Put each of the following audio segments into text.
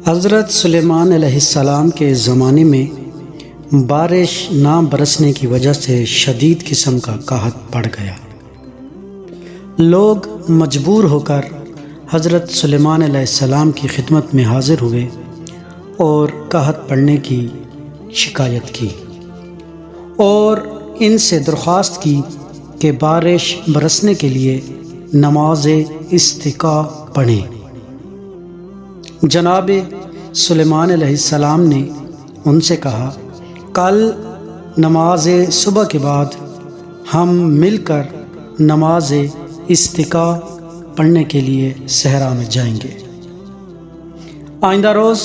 حضرت سلیمان علیہ السلام کے زمانے میں بارش نہ برسنے کی وجہ سے شدید قسم کا قحط پڑ گیا۔ لوگ مجبور ہو کر حضرت سلیمان علیہ السلام کی خدمت میں حاضر ہوئے اور قحط پڑنے کی شکایت کی اور ان سے درخواست کی کہ بارش برسنے کے لیے نماز استسقاء پڑھیں۔ جناب سلیمان علیہ السلام نے ان سے کہا، کل نماز صبح کے بعد ہم مل کر نماز استسقاء پڑھنے کے لیے صحرا میں جائیں گے۔ آئندہ روز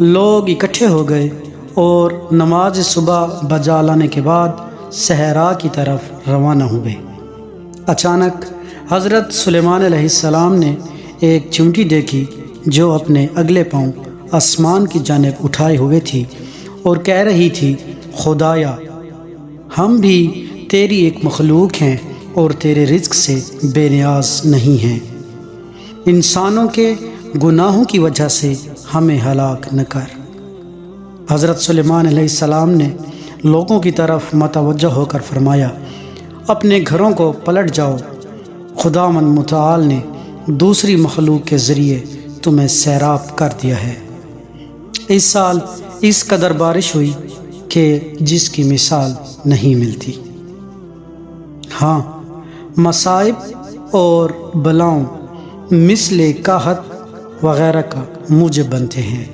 لوگ اکٹھے ہو گئے اور نماز صبح بجا لانے کے بعد صحرا کی طرف روانہ ہوئے۔ اچانک حضرت سلیمان علیہ السلام نے ایک چیونٹی دیکھی جو اپنے اگلے پاؤں آسمان کی جانب اٹھائے ہوئے تھی اور کہہ رہی تھی، خدایا، ہم بھی تیری ایک مخلوق ہیں اور تیرے رزق سے بے نیاز نہیں ہیں، انسانوں کے گناہوں کی وجہ سے ہمیں ہلاک نہ کر۔ حضرت سلیمان علیہ السلام نے لوگوں کی طرف متوجہ ہو کر فرمایا، اپنے گھروں کو پلٹ جاؤ، خداوند متعال نے دوسری مخلوق کے ذریعے تمہیں سیراب کر دیا ہے۔ اس سال اس قدر بارش ہوئی کہ جس کی مثال نہیں ملتی۔ ہاں، مصائب اور بلاؤں مثل قحط وغیرہ کا موجب بنتے ہیں۔